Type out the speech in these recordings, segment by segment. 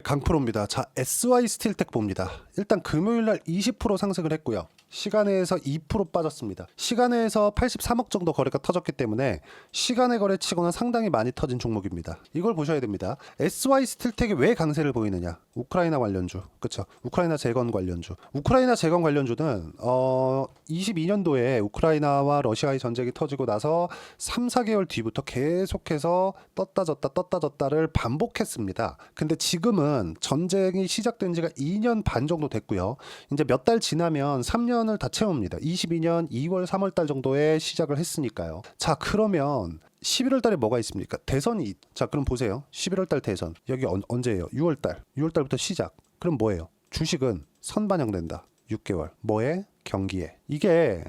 강프로입니다. 자, SY 스틸텍 봅니다. 일단 금요일날 20% 상승을 했고요. 시간에서 2% 빠졌습니다. 시간에서 83억 정도 거래가 터졌기 때문에 시간의 거래치고는 상당히 많이 터진 종목입니다. 이걸 보셔야 됩니다. SY 스틸텍이 왜 강세를 보이느냐? 우크라이나 관련주, 그렇죠? 우크라이나 재건 관련주. 우크라이나 재건 관련주는 22년도에 우크라이나와 러시아의 전쟁이 터지고 나서 3, 4개월 뒤부터 계속해서 떴다 졌다를 반복했습니다. 근데 지금은 전쟁이 시작된 지가 2년 반 정도 됐고요. 이제 몇 달 지나면 3년을 다 채웁니다. 22년 2월, 3월 달 정도에 시작을 했으니까요. 자, 그러면 11월 달에 뭐가 있습니까? 대선이. 자, 그럼 보세요. 11월 달 대선. 여기 언제예요? 6월 달. 6월 달부터 시작. 그럼 뭐예요? 주식은 선반영된다. 6개월. 뭐에? 경기에. 이게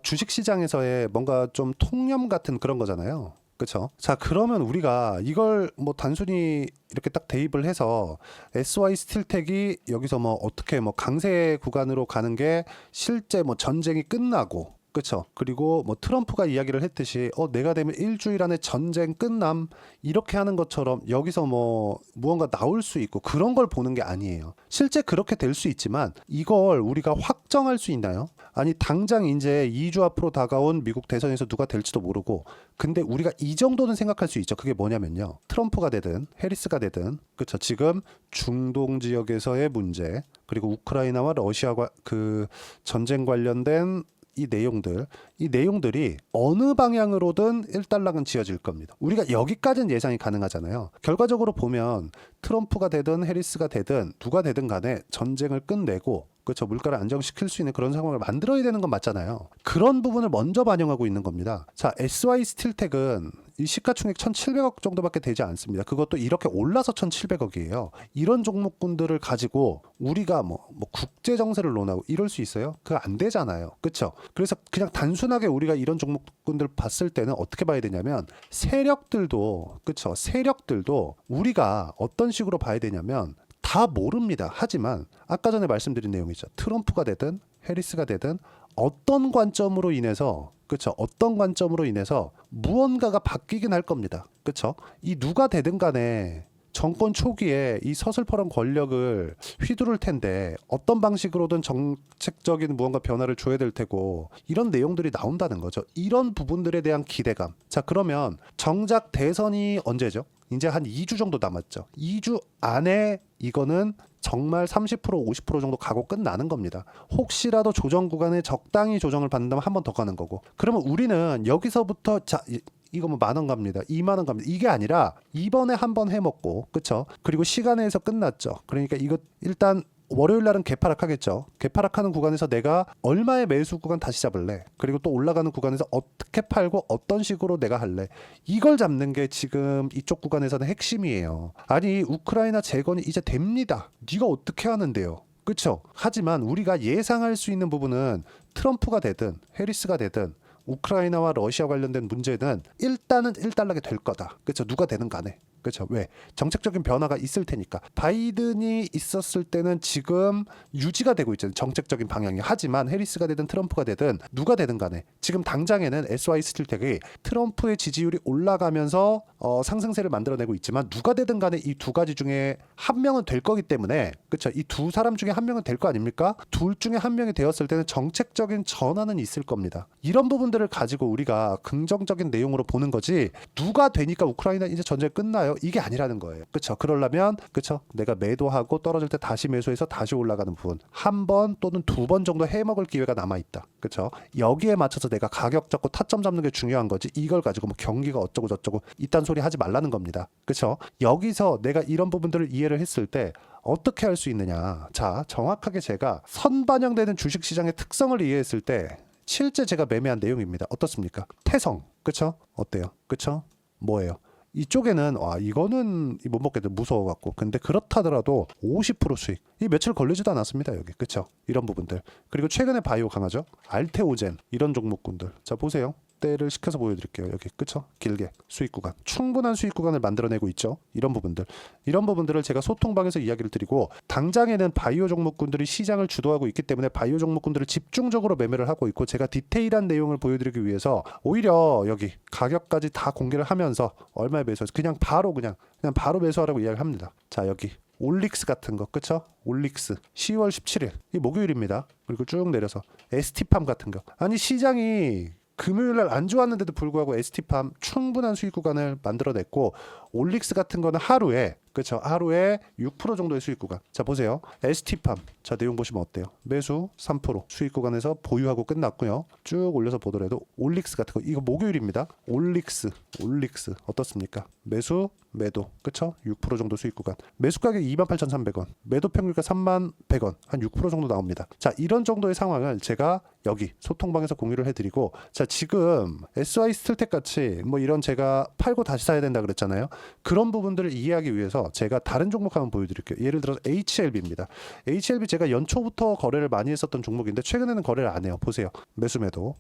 주식 시장에서의 뭔가 좀 통념 같은 그런 거잖아요. 그렇죠? 자, 그러면 우리가 이걸 뭐 단순히 이렇게 딱 대입을 해서 SY 스틸텍이 여기서 뭐 어떻게 뭐 강세 구간으로 가는 게 실제 뭐 전쟁이 끝나고, 그렇죠? 그리고 뭐 트럼프가 이야기를 했듯이 내가 되면 일주일 안에 전쟁 끝남, 이렇게 하는 것처럼 여기서 뭐 무언가 나올 수 있고 그런 걸 보는 게 아니에요. 실제 그렇게 될 수 있지만 이걸 우리가 확정할 수 있나요? 아니, 당장 이제 2주 앞으로 다가온 미국 대선에서 누가 될지도 모르고, 근데 우리가 이 정도는 생각할 수 있죠. 그게 뭐냐면요, 트럼프가 되든 해리스가 되든, 그렇죠, 지금 중동 지역에서의 문제, 그리고 우크라이나와 러시아와 그 전쟁 관련된 이 내용들이 어느 방향으로든 일단락은 지어질 겁니다. 우리가 여기까지는 예상이 가능하잖아요. 결과적으로 보면 트럼프가 되든 해리스가 되든 누가 되든 간에 전쟁을 끝내고, 그렇죠, 물가를 안정시킬 수 있는 그런 상황을 만들어야 되는 건 맞잖아요. 그런 부분을 먼저 반영하고 있는 겁니다. 자, SY 스틸텍은 이 시가총액 1,700억 정도밖에 되지 않습니다. 그것도 이렇게 올라서 1,700억이에요. 이런 종목군들을 가지고 우리가 뭐 국제 정세를 논하고 이럴 수 있어요? 그거 안 되잖아요. 그렇죠? 그래서 그냥 단순하게 우리가 이런 종목군들 봤을 때는 어떻게 봐야 되냐면, 세력들도, 그렇죠, 세력들도 우리가 어떤 식으로 봐야 되냐면, 다 모릅니다. 하지만 아까 전에 말씀드린 내용이죠. 트럼프가 되든 해리스가 되든 어떤 관점으로 인해서, 그렇죠, 어떤 관점으로 인해서 무언가가 바뀌긴 할 겁니다. 그렇죠? 이 누가 되든 간에 정권 초기에 이 서슬퍼런 권력을 휘두를 텐데 어떤 방식으로든 정책적인 무언가 변화를 줘야 될 테고, 이런 내용들이 나온다는 거죠. 이런 부분들에 대한 기대감. 자, 그러면 정작 대선이 언제죠? 이제 한 2주 정도 남았죠. 2주 안에 이거는 정말 30%, 50% 정도 가고 끝나는 겁니다. 혹시라도 조정 구간에 적당히 조정을 받는다면 한 번 더 가는 거고. 그러면 우리는 여기서부터, 자, 이거 뭐 10,000원 갑니다. 20,000원 갑니다. 이게 아니라 이번에 한 번 해먹고, 그쵸? 그리고 시간에서 끝났죠. 그러니까 이거 일단 월요일 날은 개파락하겠죠. 개파락하는 구간에서 내가 얼마의 매수 구간 다시 잡을래? 그리고 또 올라가는 구간에서 어떻게 팔고 어떤 식으로 내가 할래? 이걸 잡는 게 지금 이쪽 구간에서는 핵심이에요. 아니, 우크라이나 재건이 이제 됩니다. 네가 어떻게 하는데요? 그렇죠? 하지만 우리가 예상할 수 있는 부분은 트럼프가 되든 해리스가 되든 우크라이나와 러시아 관련된 문제는 일단은 일단락이 될 거다. 그렇죠? 누가 되든 간에. 그렇죠. 왜? 정책적인 변화가 있을 테니까. 바이든이 있었을 때는 지금 유지가 되고 있잖아요, 정책적인 방향이. 하지만 해리스가 되든 트럼프가 되든 누가 되든 간에 지금 당장에는 SY 스틸텍이 트럼프의 지지율이 올라가면서 상승세를 만들어내고 있지만, 누가 되든 간에 이 두 가지 중에 한 명은 될 거기 때문에, 그렇죠, 이 두 사람 중에 한 명은 될 거 아닙니까? 둘 중에 한 명이 되었을 때는 정책적인 전환은 있을 겁니다. 이런 부분들을 가지고 우리가 긍정적인 내용으로 보는 거지, 누가 되니까 우크라이나 이제 전쟁 끝나요, 이게 아니라는 거예요. 그렇죠? 그러려면, 그렇죠, 내가 매도하고 떨어질 때 다시 매수해서 다시 올라가는 부분 한 번 또는 두 번 정도 해먹을 기회가 남아있다. 그렇죠? 여기에 맞춰서 내가 가격 잡고 타점 잡는 게 중요한 거지, 이걸 가지고 뭐 경기가 어쩌고 저쩌고 이딴 소리 하지 말라는 겁니다. 그렇죠? 여기서 내가 이런 부분들을 이해를 했을 때 어떻게 할 수 있느냐. 자, 정확하게 제가 선반영되는 주식시장의 특성을 이해했을 때 실제 제가 매매한 내용입니다. 어떻습니까? 태성, 그쵸? 어때요? 그쵸? 뭐예요? 이쪽에는 이거는 못 먹겠다, 무서워갖고. 근데 그렇다더라도 50% 수익, 이 며칠 걸리지도 않았습니다, 여기. 그쵸? 이런 부분들. 그리고 최근에 바이오 강하죠? 알테오젠, 이런 종목군들. 자, 보세요. 때를 시켜서 보여드릴게요. 여기, 그쵸? 길게 수익 구간, 충분한 수익 구간을 만들어내고 있죠. 이런 부분들을 제가 소통방에서 이야기를 드리고, 당장에는 바이오 종목군들이 시장을 주도하고 있기 때문에 바이오 종목군들을 집중적으로 매매를 하고 있고, 제가 디테일한 내용을 보여드리기 위해서 오히려 여기 가격까지 다 공개를 하면서 얼마에 매수해서 그냥 바로 매수하라고 이야기를 합니다. 자, 여기 올릭스 같은 거, 그쵸? 올릭스 10월 17일 이 목요일입니다. 그리고 쭉 내려서 ST팜 같은 거. 아니 시장이 금요일 날 안 좋았는데도 불구하고 ST팜 충분한 수익 구간을 만들어냈고, 올릭스 같은 거는 하루에, 그렇죠, 하루에 6% 정도의 수익 구간. 자 보세요, ST팜 자 내용 보시면 어때요? 매수 3% 수익 구간에서 보유하고 끝났고요. 쭉 올려서 보더라도 올릭스 같은 거, 이거 목요일입니다. 올릭스 어떻습니까? 매수 매도, 그쵸? 6% 정도 수익 구간. 매수 가격 28,300원, 매도 평균가 31,100원, 한 6% 정도 나옵니다. 자 이런 정도의 상황을 제가 여기 소통방에서 공유를 해드리고, 자 지금 SY 스틸텍 같이 뭐 이런 제가 팔고 다시 사야 된다 그랬잖아요. 그런 부분들을 이해하기 위해서 제가 다른 종목 한번 보여드릴게요. 예를 들어서 HLB입니다. HLB 제가 연초부터 거래를 많이 했었던 종목인데 최근에는 거래를 안 해요. 보세요. 매수 매도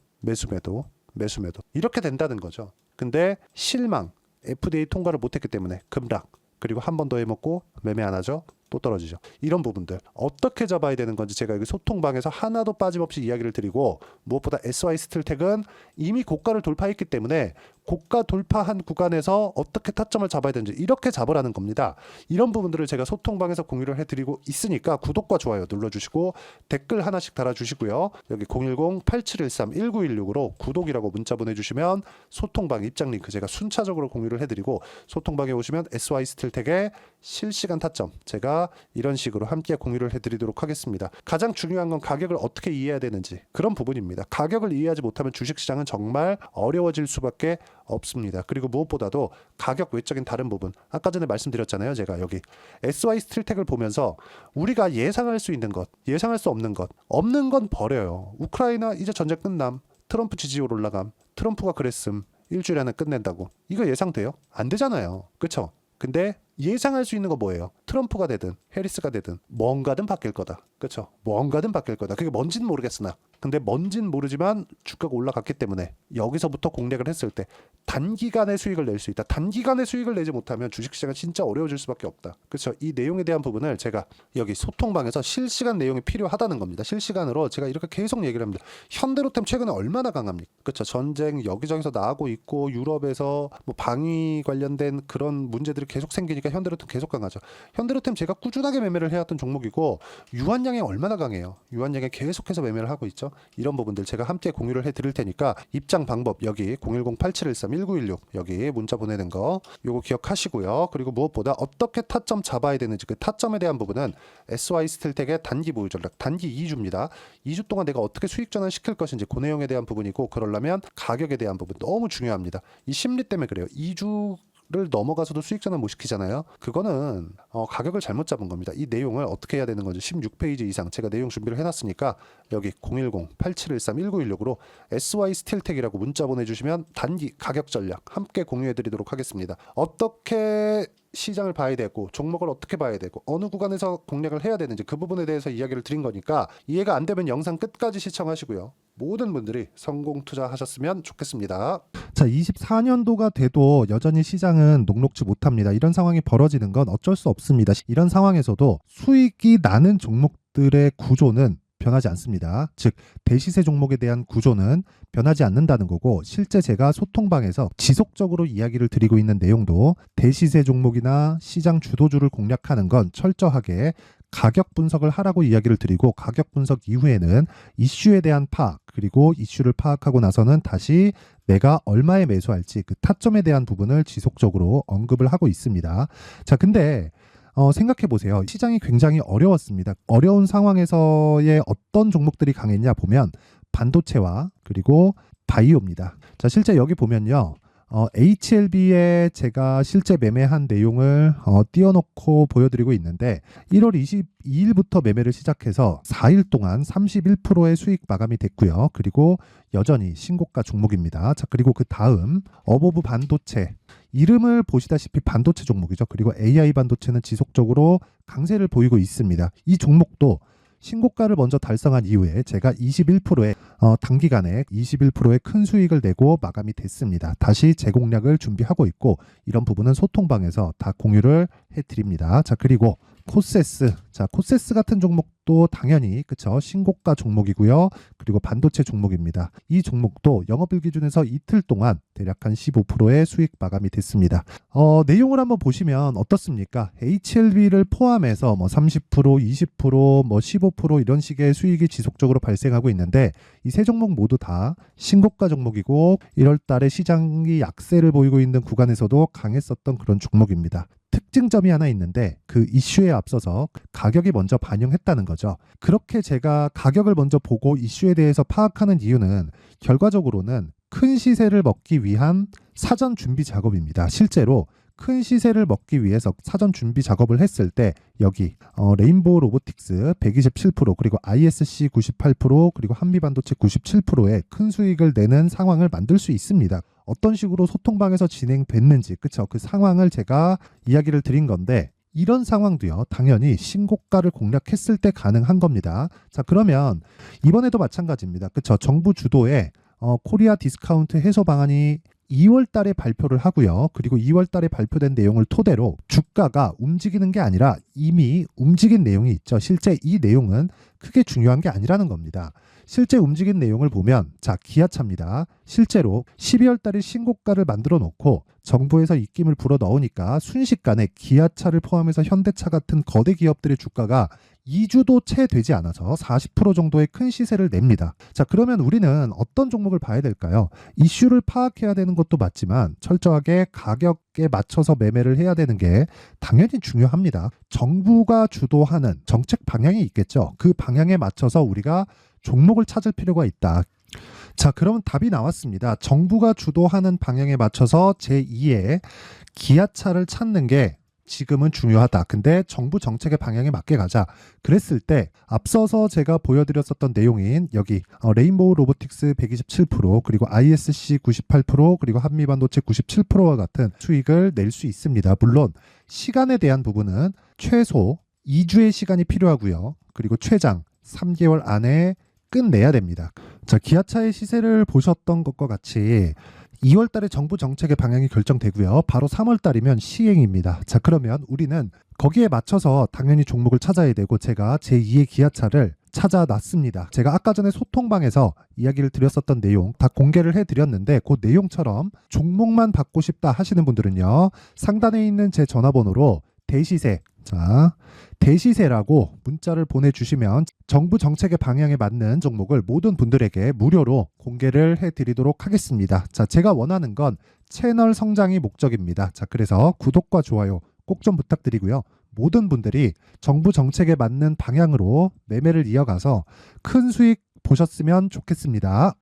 이렇게 된다는 거죠. 근데 실망, FDA 통과를 못했기 때문에 급락, 그리고 한 번 더 해먹고 매매 안 하죠. 또 떨어지죠. 이런 부분들 어떻게 잡아야 되는 건지 제가 여기 소통방에서 하나도 빠짐없이 이야기를 드리고, 무엇보다 SY 스틸텍은 이미 고가를 돌파했기 때문에 고가 돌파한 구간에서 어떻게 타점을 잡아야 되는지 이렇게 잡으라는 겁니다. 이런 부분들을 제가 소통방에서 공유를 해드리고 있으니까 구독과 좋아요 눌러주시고 댓글 하나씩 달아주시고요. 여기 010-8713-1916으로 구독이라고 문자 보내주시면 소통방 입장 링크 제가 순차적으로 공유를 해드리고, 소통방에 오시면 SY 스틸텍의 실시간 타점 제가 이런 식으로 함께 공유를 해드리도록 하겠습니다. 가장 중요한 건 가격을 어떻게 이해해야 되는지 그런 부분입니다. 가격을 이해하지 못하면 주식시장은 정말 어려워질 수밖에 없습니다. 그리고 무엇보다도 가격 외적인 다른 부분, 아까 전에 말씀드렸잖아요. 제가 여기 SY 스틸텍을 보면서 우리가 예상할 수 있는 것, 예상할 수 없는 것, 없는 건 버려요. 우크라이나 이제 전쟁 끝남, 트럼프 지지율 올라감, 트럼프가 그랬음, 일주일 안에 끝낸다고. 이거 예상돼요? 안 되잖아요. 그쵸? 근데 예상할 수 있는 거 뭐예요? 트럼프가 되든 해리스가 되든 뭔가든 바뀔 거다. 그렇죠? 뭔가든 바뀔 거다. 그게 뭔지는 모르겠으나, 근데 뭔지는 모르지만 주가가 올라갔기 때문에 여기서부터 공략을 했을 때 단기간에 수익을 낼 수 있다. 단기간에 수익을 내지 못하면 주식시장은 진짜 어려워질 수밖에 없다. 그렇죠? 이 내용에 대한 부분을 제가 여기 소통방에서 실시간 내용이 필요하다는 겁니다. 실시간으로 제가 이렇게 계속 얘기를 합니다. 현대로템 최근에 얼마나 강합니까? 그렇죠? 전쟁 여기저기서 나오고 있고 유럽에서 뭐 방위 관련된 그런 문제들이 계속 생기니까 현대로템 계속 강하죠. 현대로템 제가 꾸준하게 매매를 해왔던 종목이고, 유한양에 얼마나 강해요. 유한양에 계속해서 매매를 하고 있죠. 이런 부분들 제가 함께 공유를 해드릴 테니까 입장 방법 여기 010-8713-1916 여기 문자 보내는 거 요거 기억하시고요. 그리고 무엇보다 어떻게 타점 잡아야 되는지 그 타점에 대한 부분은 SY 스틸텍의 단기 보유 전략, 단기 2주입니다. 2주 동안 내가 어떻게 수익 전환 시킬 것인지 그 내용에 대한 부분이고, 그러려면 가격에 대한 부분 너무 중요합니다. 이 심리 때문에 그래요. 2주 를 넘어가서도 수익 전환 못 시키잖아요. 그거는 가격을 잘못 잡은 겁니다. 이 내용을 어떻게 해야 되는 건지 16페이지 이상 제가 내용 준비를 해놨으니까 여기 010-8713-1916으로 SY 스틸텍이라고 문자 보내주시면 단기 가격 전략 함께 공유해드리도록 하겠습니다. 어떻게 시장을 봐야 되고 종목을 어떻게 봐야 되고 어느 구간에서 공략을 해야 되는지 그 부분에 대해서 이야기를 드린 거니까, 이해가 안 되면 영상 끝까지 시청하시고요. 모든 분들이 성공 투자하셨으면 좋겠습니다. 자, 24년도가 돼도 여전히 시장은 녹록지 못합니다. 이런 상황이 벌어지는 건 어쩔 수 없습니다. 이런 상황에서도 수익이 나는 종목들의 구조는 변하지 않습니다. 즉 대시세 종목에 대한 구조는 변하지 않는다는 거고, 실제 제가 소통방에서 지속적으로 이야기를 드리고 있는 내용도 대시세 종목이나 시장 주도주를 공략하는 건 철저하게 가격 분석을 하라고 이야기를 드리고, 가격 분석 이후에는 이슈에 대한 파악, 그리고 이슈를 파악하고 나서는 다시 내가 얼마에 매수할지 그 타점에 대한 부분을 지속적으로 언급을 하고 있습니다. 자, 근데 생각해 보세요. 시장이 굉장히 어려웠습니다. 어려운 상황에서의 어떤 종목들이 강했냐 보면 반도체와 그리고 바이오입니다. 자, 실제 여기 보면요. HLB에 제가 실제 매매한 내용을 띄워놓고 보여드리고 있는데, 1월 22일부터 매매를 시작해서 4일 동안 31%의 수익 마감이 됐고요. 그리고 여전히 신고가 종목입니다. 자, 그리고 그 다음 어보브 반도체, 이름을 보시다시피 반도체 종목이죠. 그리고 AI 반도체는 지속적으로 강세를 보이고 있습니다. 이 종목도 신고가를 먼저 달성한 이후에 제가 21%의 단기간에 21%의 큰 수익을 내고 마감이 됐습니다. 다시 재공략을 준비하고 있고, 이런 부분은 소통방에서 다 공유를 해드립니다. 자, 그리고 코세스. 자, 코세스 같은 종목도 당연히 그쵸, 신고가 종목이고요. 그리고 반도체 종목입니다. 이 종목도 영업일 기준에서 이틀 동안 대략 한 15%의 수익 마감이 됐습니다. 내용을 한번 보시면 어떻습니까? HLB를 포함해서 뭐 30%, 20%, 뭐 15% 이런 식의 수익이 지속적으로 발생하고 있는데 이 세 종목 모두 다 신고가 종목이고 1월 달에 시장이 약세를 보이고 있는 구간에서도 강했었던 그런 종목입니다. 특징점이 하나 있는데 그 이슈에 앞서서 가격이 먼저 반영했다는 거죠. 그렇게 제가 가격을 먼저 보고 이슈에 대해서 파악하는 이유는 결과적으로는 큰 시세를 먹기 위한 사전 준비 작업입니다. 실제로 큰 시세를 먹기 위해서 사전 준비 작업을 했을 때 여기 레인보우 로보틱스 127% 그리고 ISC 98% 그리고 한미반도체 97%의 큰 수익을 내는 상황을 만들 수 있습니다. 어떤 식으로 소통방에서 진행됐는지 그쵸, 그 상황을 제가 이야기를 드린 건데 이런 상황도요 당연히 신고가를 공략했을 때 가능한 겁니다. 자, 그러면 이번에도 마찬가지입니다. 그쵸, 정부 주도의 코리아 디스카운트 해소 방안이 2월 달에 발표를 하고요. 그리고 2월 달에 발표된 내용을 토대로 주가가 움직이는 게 아니라 이미 움직인 내용이 있죠. 실제 이 내용은 크게 중요한 게 아니라는 겁니다. 실제 움직인 내용을 보면 자, 기아차입니다. 실제로 12월 달에 신고가를 만들어 놓고 정부에서 입김을 불어 넣으니까 순식간에 기아차를 포함해서 현대차 같은 거대 기업들의 주가가 2주도 채 되지 않아서 40% 정도의 큰 시세를 냅니다. 자, 그러면 우리는 어떤 종목을 봐야 될까요? 이슈를 파악해야 되는 것도 맞지만 철저하게 가격에 맞춰서 매매를 해야 되는 게 당연히 중요합니다. 정부가 주도하는 정책 방향이 있겠죠. 그 방향에 맞춰서 우리가 종목을 찾을 필요가 있다. 자, 그러면 답이 나왔습니다. 정부가 주도하는 방향에 맞춰서 제2의 기아차를 찾는 게 지금은 중요하다. 근데 정부 정책의 방향에 맞게 가자. 그랬을 때 앞서서 제가 보여드렸었던 내용인 여기 레인보우 로보틱스 127% 그리고 ISC 98% 그리고 한미반도체 97%와 같은 수익을 낼 수 있습니다. 물론 시간에 대한 부분은 최소 2주의 시간이 필요하고요. 그리고 최장 3개월 안에 끝내야 됩니다. 자, 기아차의 시세를 보셨던 것과 같이 2월 달에 정부 정책의 방향이 결정되고요. 바로 3월 달이면 시행입니다. 자, 그러면 우리는 거기에 맞춰서 당연히 종목을 찾아야 되고 제가 제2의 기아차를 찾아놨습니다. 제가 아까 전에 소통방에서 이야기를 드렸었던 내용 다 공개를 해드렸는데 그 내용처럼 종목만 받고 싶다 하시는 분들은요. 상단에 있는 제 전화번호로 대시세, 자, 대시세라고 문자를 보내주시면 정부 정책의 방향에 맞는 종목을 모든 분들에게 무료로 공개를 해드리도록 하겠습니다. 자, 제가 원하는 건 채널 성장이 목적입니다. 자, 그래서 구독과 좋아요 꼭 좀 부탁드리고요. 모든 분들이 정부 정책에 맞는 방향으로 매매를 이어가서 큰 수익 보셨으면 좋겠습니다.